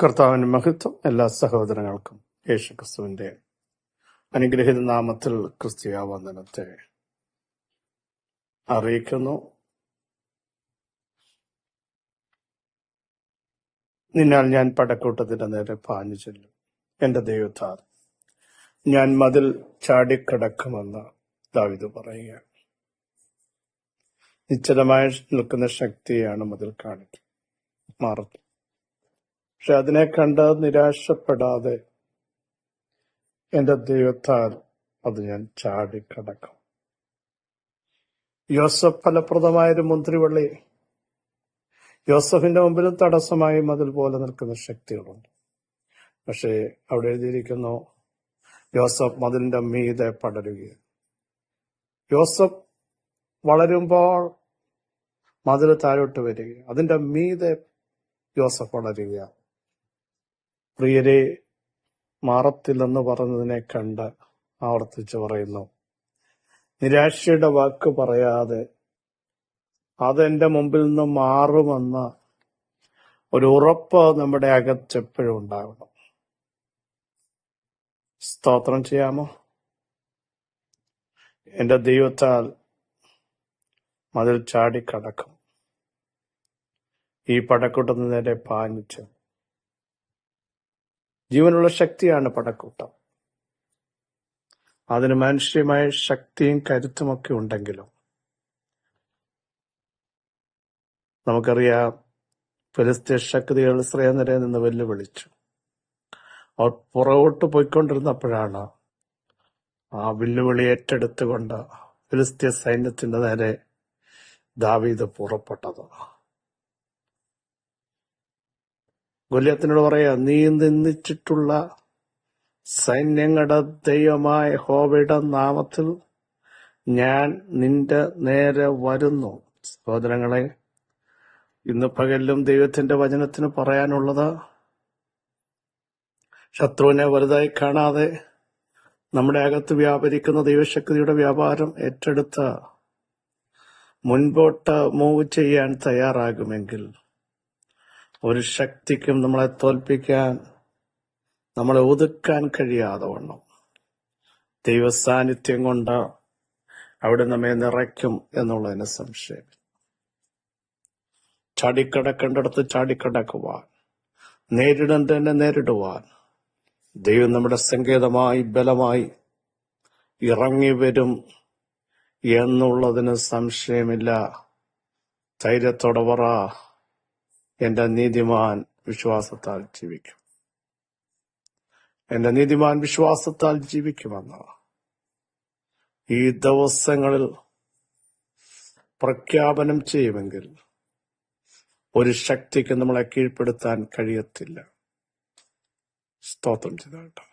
കർത്താവിന്റെ മഹത്വം എല്ലാ സഹോദരങ്ങൾക്കും യേശുക്രിസ്തുവിന്റെ അനുഗ്രഹീത നാമത്തിൽ ക്രിസ്തീയ വന്ദനത്തെ അറിയിക്കുന്നു. നിന്നാൽ ഞാൻ പടക്കൂട്ടത്തിന്റെ നേരെ പാഞ്ഞു ചെല്ലും. എന്റെ ദൈവത്താൽ ഞാൻ മതിൽ ചാടിക്കടക്കുമെന്ന് ദാവീദ് പറയുക. നിശ്ചലമായി നിൽക്കുന്ന ശക്തിയാണ് മതിൽ കാണിക്കുക മാറുന്നത്. പക്ഷെ അതിനെ കണ്ട് നിരാശപ്പെടാതെ എന്റെ ദൈവത്താൽ അത് ഞാൻ ചാടിക്കടക്കും. യോസഫ് ഫലപ്രദമായൊരു മുന്തിരിവള്ളി, യോസഫിന്റെ മുമ്പിലും തടസ്സമായി മതിൽ പോലെ നിൽക്കുന്ന ശക്തികളുണ്ട്. പക്ഷേ അവിടെ എഴുതിയിരിക്കുന്നു, യോസഫ് മതിലിന്റെ മീതെ പടരുകയാണ്. യോസഫ് വളരുമ്പോൾ മതിൽ താഴോട്ട് വരിക, അതിന്റെ മീതെ യോസഫ് വളരുകയാണ്. പ്രിയരെ, മാറത്തില്ലെന്ന് പറഞ്ഞതിനെ കണ്ട് ആവർത്തിച്ച് പറയുന്നു, നിരാശയുടെ വാക്ക് പറയാതെ അതെന്റെ മുമ്പിൽ നിന്ന് മാറുമെന്ന ഒരു ഉറപ്പ് നമ്മുടെ അകത്തെപ്പോഴും ഉണ്ടാകണം. സ്തോത്രം ചെയ്യാമോ? എന്റെ ദൈവത്താൽ മതിൽ ചാടിക്കടക്കും. ഈ പടക്കൂട്ടത്തിന് നേരെ പാഞ്ഞിച്ച്, ജീവനുള്ള ശക്തിയാണ് പടക്കൂട്ടം. അതിന് മനുഷ്യമായ ശക്തിയും കരുത്തുമൊക്കെ ഉണ്ടെങ്കിലും നമുക്കറിയാം, ഫെലിസ്ത്യ ശക്തികൾ ഇസ്രായേലിനെ നിന്ന് വെല്ലുവിളിച്ചു. അവർ പുറകോട്ട് പോയിക്കൊണ്ടിരുന്നപ്പോഴാണ് ആ വെല്ലുവിളി ഏറ്റെടുത്തുകൊണ്ട് ഫെലിസ്ത്യ സൈന്യത്തിന്റെ നേരെ ദാവീദ് പുറപ്പെട്ടത്. ഗൊല്യാത്തിനോട് പറയാ, നീ നിന്ദിച്ചിട്ടുള്ള സൈന്യങ്ങളുടെ ദൈവമായ യഹോവയുടെ നാമത്തിൽ ഞാൻ നിന്റെ നേരെ വരുന്നു. സഹോദരങ്ങളെ, ഇന്ന് പകലിലും ദൈവത്തിന്റെ വചനത്തിന് പറയാനുള്ളത്, ശത്രുവിനെ വലുതായി കാണാതെ നമ്മുടെ അകത്ത് വ്യാപരിക്കുന്ന ദൈവശക്തിയുടെ വ്യാപാരം ഏറ്റെടുത്ത് മുൻപോട്ട് മൂവ് ചെയ്യാൻ തയ്യാറാകുമെങ്കിൽ ഒരു ശക്തിക്കും നമ്മളെ തോൽപ്പിക്കാൻ, നമ്മളെ ഒതുക്കാൻ കഴിയാതെ വണ്ണം ദൈവസാന്നിധ്യം കൊണ്ട് അവിടെ നമ്മെ നിറയ്ക്കും എന്നുള്ളതിന് സംശയം. ചാടിക്കടക്കേണ്ടടുത്ത് ചാടിക്കടക്കുവാൻ, നേരിടേണ്ടതിനെ നേരിടുവാൻ ദൈവം നമ്മുടെ സങ്കേതമായി ബലമായി ഇറങ്ങി വരും എന്നുള്ളതിന് സംശയമില്ല. ധൈര്യത്തോടെ പറ, എന്റെ നീതിമാൻ വിശ്വാസത്താൽ ജീവിക്കും. എന്റെ നീതിമാൻ വിശ്വാസത്താൽ ജീവിക്കുമെന്ന് ഈ ദിവസങ്ങളിൽ പ്രഖ്യാപനം ചെയ്യുമെങ്കിൽ ഒരു ശക്തിക്ക് നമ്മളെ കീഴ്പ്പെടുത്താൻ കഴിയത്തില്ല. സ്തോത്രം ചെയ്താട്ടെ.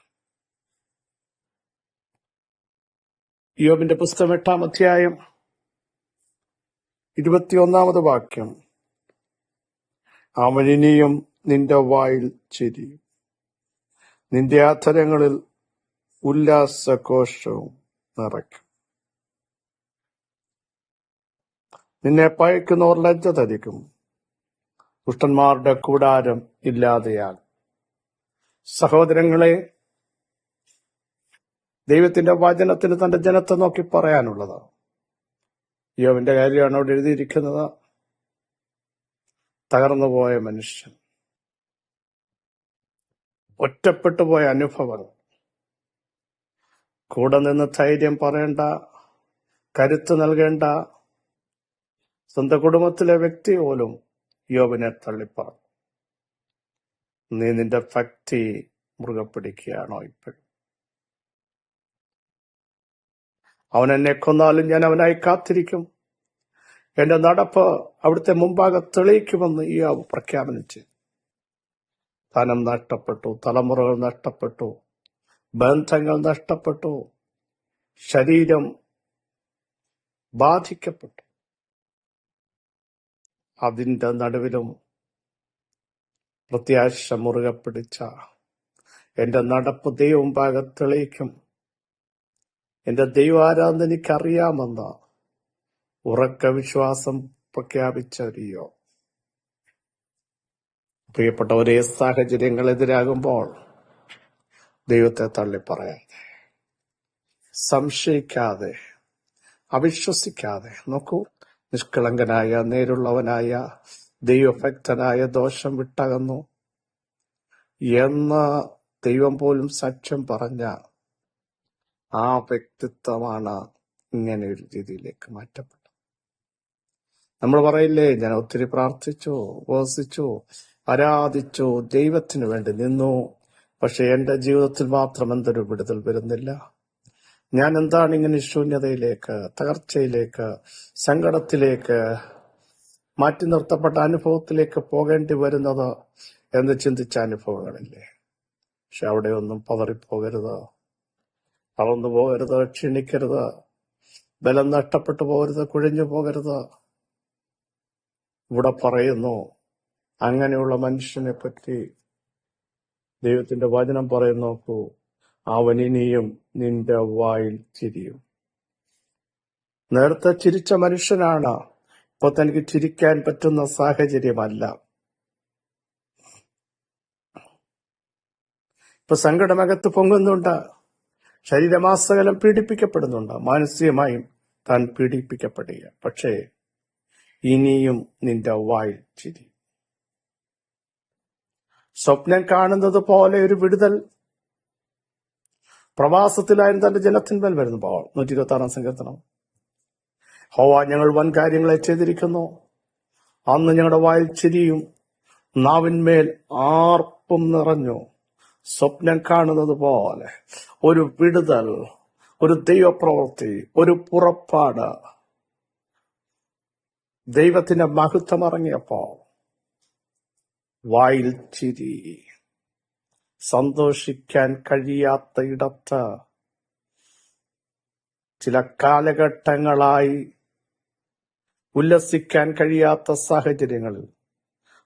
യോബിന്റെ പുസ്തകം 8-ാം അധ്യായം 21-ാമത് വാക്യം, അവനിനിയും നിന്റെ വായിൽ ചിരിയും, നിന്റെ അധരങ്ങളിൽ ഉല്ലാസഘോഷവും നിറയ്ക്കും. നിന്നെ പയക്കുന്നവർ ലജ്ജ ധരിക്കും, ദുഷ്ടന്മാരുടെ കൂടാരം ഇല്ലാതെയാകും. സഹോദരങ്ങളെ, ദൈവത്തിന്റെ വചനത്തിന് തന്റെ ജനത്തെ നോക്കി പറയാനുള്ളത്, യോബിന്റെ കാര്യമാണ് അവിടെ എഴുതിയിരിക്കുന്നത്. തകർന്നുപോയ മനുഷ്യൻ, ഒറ്റപ്പെട്ടു പോയ അനുഭവങ്ങൾ, കൂടെ നിന്ന് ധൈര്യം പറയേണ്ട, കരുത്ത് നൽകേണ്ട സ്വന്തം കുടുംബത്തിലെ വ്യക്തി പോലും യോബിനെ തള്ളിപ്പറഞ്ഞു. നീ നിന്റെ ഭക്തി മുറുകെ പിടിക്കുകയാണോ ഇപ്പോഴും? അവൻ എന്നെ കൊന്നാലും ഞാൻ അവനായി കാത്തിരിക്കും, എന്റെ നടപ്പ് അവിടുത്തെ മുമ്പാകെ തെളിയിക്കുമെന്ന് യോബ് പ്രഖ്യാപനം ചെയ്തു. ധനം നഷ്ടപ്പെട്ടു, തലമുറകൾ നഷ്ടപ്പെട്ടു, ബന്ധങ്ങൾ നഷ്ടപ്പെട്ടു, ശരീരം ബാധിക്കപ്പെട്ടു. അതിന്റെ നടുവിലും പ്രത്യാശ മുറുകെ പിടിച്ച, എന്റെ നടപ്പ് ദൈവം മുമ്പാകെ തെളിയിക്കും, എന്റെ ദൈവാരാധന എനിക്കറിയാമെന്ന ഉറക്ക വിശ്വാസം പ്രഖ്യാപിച്ച യോബ് പ്രിയപ്പെട്ടവരെ, സാഹചര്യങ്ങൾ എതിരാകുമ്പോൾ ദൈവത്തെ തള്ളിപ്പറയാതെ, സംശയിക്കാതെ, അവിശ്വസിക്കാതെ നോക്കൂ. നിഷ്കളങ്കനായ, നേരുള്ളവനായ, ദൈവഭക്തനായ, ദോഷം വിട്ടകന്നു എന്ന് ദൈവം പോലും സാക്ഷ്യം പറഞ്ഞ ആ വ്യക്തിത്വമാണ് ഇങ്ങനെ ഒരു രീതിയിലേക്ക് മാറ്റപ്പെട്ടത്. നമ്മൾ പറയില്ലേ, ഞാൻ ഒത്തിരി പ്രാർത്ഥിച്ചു, ഉപവസിച്ചു, ആരാധിച്ചു, ദൈവത്തിന് വേണ്ടി നിന്നു, പക്ഷെ എന്റെ ജീവിതത്തിൽ മാത്രം എന്തൊരു വിടുതൽ വരുന്നില്ല. ഞാൻ എന്താണ് ഇങ്ങനെ ശൂന്യതയിലേക്ക്, തകർച്ചയിലേക്ക്, സങ്കടത്തിലേക്ക്, മാറ്റി നിർത്തപ്പെട്ട അനുഭവത്തിലേക്ക് പോകേണ്ടി വരുന്നത് എന്ന് ചിന്തിച്ച അനുഭവങ്ങളില്ലേ? പക്ഷെ അവിടെ ഒന്നും പതറിപ്പോകരുത്, തളർന്നു പോകരുത്, ക്ഷീണിക്കരുത്, ബലം നഷ്ടപ്പെട്ടു പോകരുത്, കുഴഞ്ഞു പോകരുത്. ഇവിടെ പറയുന്നു, അങ്ങനെയുള്ള മനുഷ്യനെ പറ്റി ദൈവത്തിന്റെ വചനം പറയുന്നു, നോക്കൂ, അവൻ ഇനിയും നിന്റെ വായിൽ ചിരിയും. നേരത്തെ ചിരിച്ച മനുഷ്യനാണ്, ഇപ്പൊ തനിക്ക് ചിരിക്കാൻ പറ്റുന്ന സാഹചര്യമല്ല. ഇപ്പൊ സങ്കടമകത്ത് പൊങ്ങുന്നുണ്ട്, ശരീരമാസകലം പീഡിപ്പിക്കപ്പെടുന്നുണ്ട്, മാനസികമായും താൻ പീഡിപ്പിക്കപ്പെടുക. പക്ഷേ ഇനിയും നിന്റെ വായിൽ ചിരി. സ്വപ്നം കാണുന്നത് പോലെ ഒരു വിടുതൽ പ്രവാസത്തിലായിരുന്നു തന്റെ ജനത്തിന്മേൽ വരുമ്പോൾ 126 സങ്കീർത്തനം. ഹോവാ, ഞങ്ങൾ വൻ കാര്യങ്ങളെ ചെയ്തിരിക്കുന്നു, അന്ന് ഞങ്ങളുടെ വായിൽ ചിരിയും നാവിന്മേൽ ആർപ്പും നിറഞ്ഞു. സ്വപ്നം കാണുന്നത് പോലെ ഒരു വിടുതൽ, ഒരു ദൈവപ്രവൃത്തി, ഒരു പുറപ്പാട്, ദൈവത്തിന്റെ മഹത്വം ഇറങ്ങിയപ്പോ വായിൽ ചിരി. സന്തോഷിക്കാൻ കഴിയാത്ത ഇടത്ത് ചില കാലഘട്ടങ്ങളായി ഉല്ലസിക്കാൻ കഴിയാത്ത സാഹചര്യങ്ങളിൽ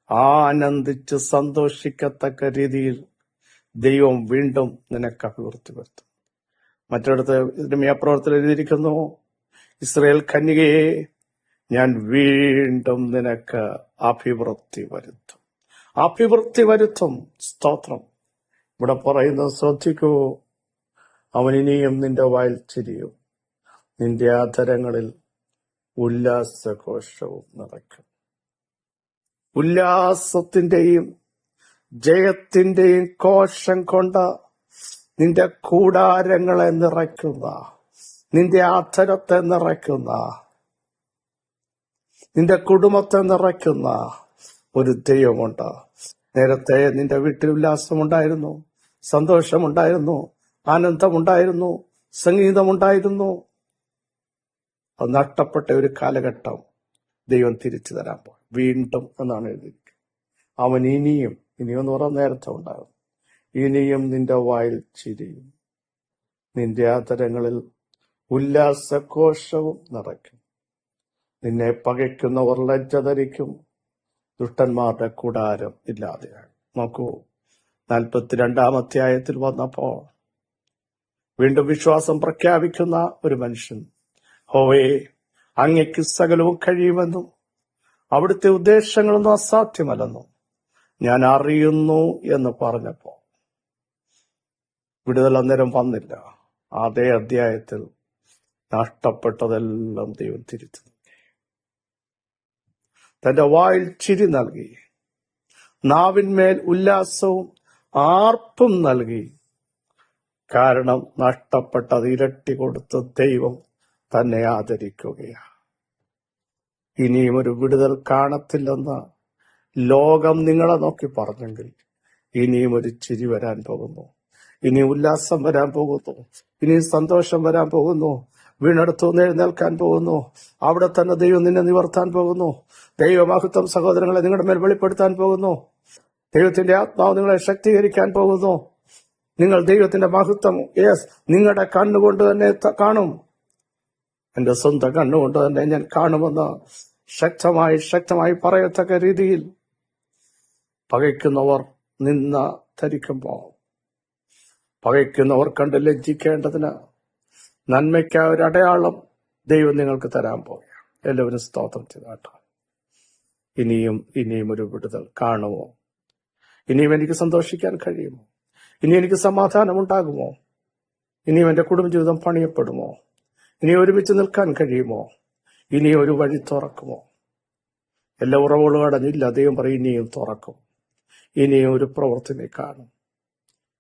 ആനന്ദിച്ച് സന്തോഷിക്കത്തക്ക രീതിയിൽ ദൈവം വീണ്ടും നിനക്ക് അഭിവൃദ്ധി വരുത്തും. മറ്റൊരിടത്ത് ഇർമ്യാപ്രവചനത്തിൽ എഴുതിയിരിക്കുന്നു, ഇസ്രായേൽ കന്യകയെ, ഞാൻ വീണ്ടും നിനക്ക് അഭിവൃദ്ധി വരുത്തും. അഭിവൃദ്ധി വരുത്തും. സ്തോത്രം. ഇവിടെ പറയുന്നത് ശ്രദ്ധിക്കൂ, അവൻ ഇനിയും നിന്റെ വായിൽ ചിരിയും, നിന്റെ ആധരങ്ങളിൽ ഉല്ലാസഘോഷവും നിറയ്ക്കും. ഉല്ലാസത്തിന്റെയും ജയത്തിന്റെയും കോശം കൊണ്ട് നിന്റെ കൂടാരങ്ങളെ നിറയ്ക്കുന്ന, നിന്റെ ആധരത്തെ നിറയ്ക്കുന്ന, നിന്റെ കുടുംബത്തെ നിറയ്ക്കുന്ന ഒരു ദൈവമുണ്ട്. നേരത്തെ നിന്റെ വീട്ടിൽ ഉല്ലാസമുണ്ടായിരുന്നു, സന്തോഷമുണ്ടായിരുന്നു, ആനന്ദമുണ്ടായിരുന്നു, സംഗീതമുണ്ടായിരുന്നു. അത് നഷ്ടപ്പെട്ട ഒരു കാലഘട്ടം ദൈവം തിരിച്ചു തരാൻ പോകും. വീണ്ടും എന്നാണ് എഴുതിയിരിക്കുന്നത്. അവൻ ഇനിയും എന്ന് പറഞ്ഞാൽ നേരത്തെ ഉണ്ടാകും, ഇനിയും നിന്റെ വായിൽ ചിരിയും, നിന്റെ ആദരങ്ങളിൽ ഉല്ലാസഘോഷവും നിറയ്ക്കും. നിന്നെ പകയ്ക്കുന്നവർ ലജ്ജ ധരിക്കും, ദുഷ്ടന്മാരുടെ കൂടാരം ഇല്ലാതെയാണ്. നോക്കൂ, 42-ാം അധ്യായത്തിൽ വന്നപ്പോൾ വീണ്ടും വിശ്വാസം പ്രഖ്യാപിക്കുന്ന ഒരു മനുഷ്യൻ, ഹോവേ, അങ്ങയ്ക്ക് സകലവും കഴിയുമെന്നും അവിടുത്തെ ഉദ്ദേശങ്ങളൊന്നും അസാധ്യമല്ലെന്നും ഞാൻ അറിയുന്നു എന്ന് പറഞ്ഞപ്പോ വിടുതൽ അന്നേരം വന്നില്ല. അതേ അധ്യായത്തിൽ നഷ്ടപ്പെട്ടതെല്ലാം ദൈവം തിരിച്ചു നൽകി. തന്റെ വായിൽ ചിരി നൽകി, നാവിന്മേൽ ഉല്ലാസവും ആർപ്പും നൽകി. കാരണം നഷ്ടപ്പെട്ടത് ഇരട്ടി കൊടുത്ത് ദൈവം തന്നെ ആദരിക്കുകയാണ്. ഇനിയും ഒരു വിടുതൽ കാണത്തില്ലെന്ന് ലോകം നിങ്ങളെ നോക്കി പറഞ്ഞെങ്കിൽ ഇനിയും ഒരു ചിരി വരാൻ പോകുന്നു, ഇനി ഉല്ലാസം വരാൻ പോകുന്നു, ഇനി സന്തോഷം വരാൻ പോകുന്നു. വീണെടുത്തു എഴുന്നേൽക്കാൻ പോകുന്നു. അവിടെ തന്നെ ദൈവം നിന്നെ നിവർത്താൻ പോകുന്നു. ദൈവമഹത്വം സഹോദരങ്ങളെ നിങ്ങളുടെ മേൽ വെളിപ്പെടുത്താൻ പോകുന്നു. ദൈവത്തിന്റെ ആത്മാവ് നിങ്ങളെ ശക്തീകരിക്കാൻ പോകുന്നു. നിങ്ങൾ ദൈവത്തിന്റെ മഹത്വം നിങ്ങളുടെ കണ്ണുകൊണ്ട് തന്നെ കാണും. എന്റെ സ്വന്തം കണ്ണുകൊണ്ട് തന്നെ ഞാൻ കാണുമെന്ന് ശക്തമായി പറയത്തക്ക രീതിയിൽ പകയ്ക്കുന്നവർ നിന്ന ധരിക്കുമ്പോൾ, പകയ്ക്കുന്നവർ കണ്ട് ലജ്ജിക്കേണ്ടതിന് നന്മയ്ക്കായ ഒരു അടയാളം ദൈവം നിങ്ങൾക്ക് തരാൻ പോകുക. എല്ലാവരും സ്തോത്രം ചെയ്താട്ടോ. ഇനിയും ഒരു വിടുതൽ കാണുമോ? ഇനിയും എനിക്ക് സന്തോഷിക്കാൻ കഴിയുമോ? ഇനി എനിക്ക് സമാധാനം ഉണ്ടാകുമോ? ഇനിയും എന്റെ കുടുംബജീവിതം പണിയപ്പെടുമോ? ഇനി ഒരുമിച്ച് നിൽക്കാൻ കഴിയുമോ? ഇനി ഒരു വഴി തുറക്കുമോ? എല്ലാ ഉറവുകളും അടഞ്ഞില്ല. ദൈവം പറയും ഇനിയും തുറക്കും. ഇനിയും ഒരു പ്രവൃത്തി നീ കാണും.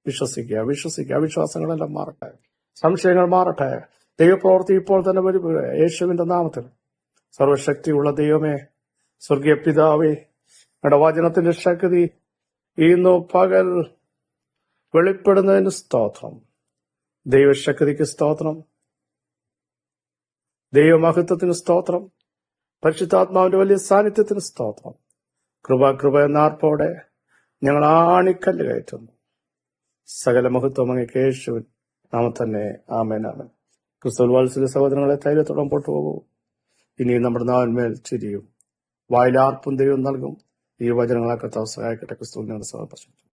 വിശ്വസിക്കുക, വിശ്വസിക്കുക. വിശ്വാസങ്ങളെല്ലാം മാറട്ടെ, സംശയങ്ങൾ മാറട്ടെ. ദൈവപ്രവൃത്തി ഇപ്പോൾ തന്നെ വരും. യേശുവിന്റെ നാമത്തിൽ സർവശക്തിയുള്ള ദൈവമേ, സ്വർഗീയ പിതാവേ, ഞങ്ങളുടെ വചനത്തിന്റെ ശക്തി ഇന്നു പകൽ വെളിപ്പെടുന്നതിന് സ്തോത്രം. ദൈവശക്തിക്ക് സ്തോത്രം, ദൈവമഹത്വത്തിന് സ്തോത്രം, പരിശുദ്ധാത്മാവിന്റെ വലിയ സാന്നിധ്യത്തിന് സ്തോത്രം. കൃപ എന്ന ആർപ്പോടെ ഞങ്ങൾ ആണിക്കല്ല് കയറ്റുന്നു. സകല മഹത്വം അങ്ങേക്ക് യേശുവിൻ നാമം തന്നെ. ആമേൻ, ആമേൻ. ക്രിസ്തുവിൽ വാത്സല്യ സഹോദരങ്ങളെ, ധൈര്യത്തോടെ മുമ്പോട്ട് പോകൂ. ഇനിയും നമ്മുടെ നാവിന്മേൽ ചിരിയും വായിലാർപ്പും ദൈവം നൽകും. ഈ വചനങ്ങളെ കർത്താവ് സഹായിക്കട്ടെ. ക്രിസ്തുവിൽ ഞങ്ങളുടെ സഹപ്രശ്നം.